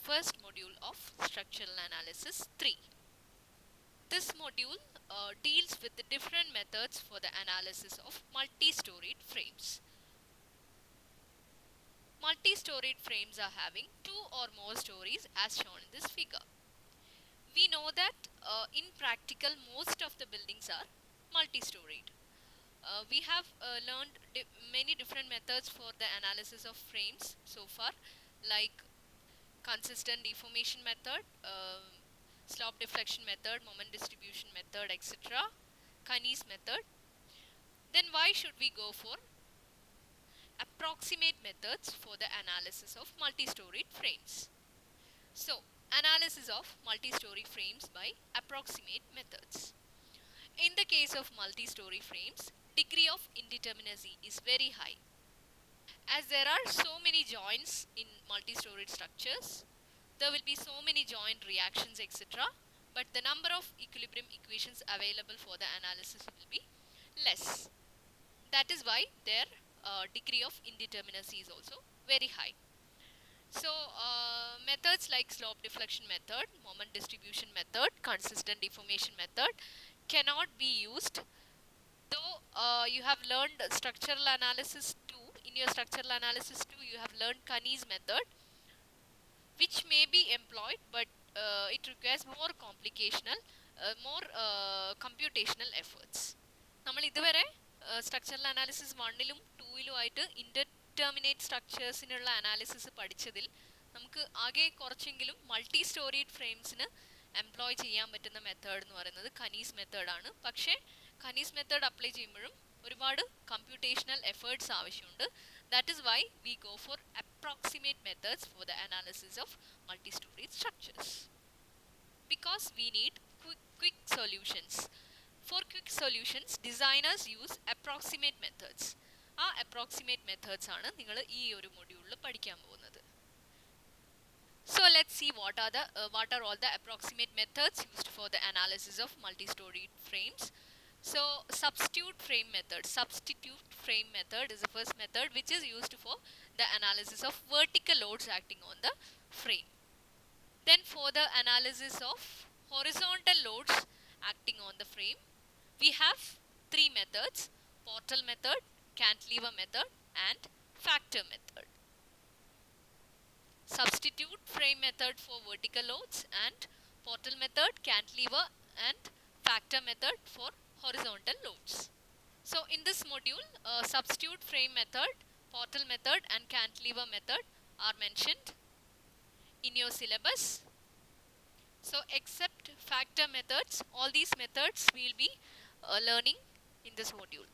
first module of Structural Analysis 3. This module deals with the different methods for the analysis of multi-storied frames. Multi-storied frames are having two or more stories as shown in this figure. We know that in practical most of the buildings are multi-storied. We have learned many different methods for the analysis of frames so far, like consistent deformation method, slope deflection method, moment distribution method, etc. Keynes method. Then why should we go for approximate methods for the analysis of multi-storied frames? So, analysis of multi-story frames by approximate methods. In the case of multi-story frames, degree of indeterminacy is very high. As there are so many joints in multi-storied structures, there will be so many joint reactions, etc. But the number of equilibrium equations available for the analysis will be less. That is why their degree of indeterminacy is also very high. So methods like slope deflection method, moment distribution method, consistent deformation method cannot be used, though you have learned structural analysis 2. In your structural analysis 2 you have learned Keynes method, which may be employed, but it requires more computational efforts. നമ്മൾ ഇതുവരെ structural analysis 1-ലും 2-ലും ആയിട്ട് ഇൻഡെറ്റർമിനേറ്റ് സ്ട്രക്ചേഴ്സിനുള്ള analysis പഠിച്ചതിൽ നമുക്ക് ആകെ കുറച്ചെങ്കിലും multi storeyed ഫ്രെയിംസിന് employ ചെയ്യാൻ പറ്റുന്ന method എന്ന് പറയുന്നത് കനീസ് മെത്തേഡാണ്. പക്ഷേ കനീസ് മെത്തേഡ് അപ്ലൈ ചെയ്യുമ്പോഴും ഒരുപാട് കമ്പ്യൂട്ടേഷണൽ എഫേർട്സ് ആവശ്യമുണ്ട്. That is why we go for approximate methods for the analysis of multi-storied structures. Because we need quick solutions. For quick solutions, designers use approximate methods. ആ approximate methods ആണ് നിങ്ങൾ ഈ ഒരു മൊഡ്യൂളിൽ പഠിക്കാൻ പോകുന്നത്. So let's see what are all the approximate methods used for the analysis of multi-storied frames. So substitute frame method. Substitute frame method is the first method which is used for the analysis of vertical loads acting on the frame. Then for the analysis of horizontal loads acting on the frame, we have three methods: portal method, cantilever method and factor method. Substitute frame method for vertical loads and portal method, cantilever and factor method for horizontal loads. So in this module, substitute frame method, portal method and cantilever method are mentioned in your syllabus. So except factor methods, all these methods we will be learning in this module.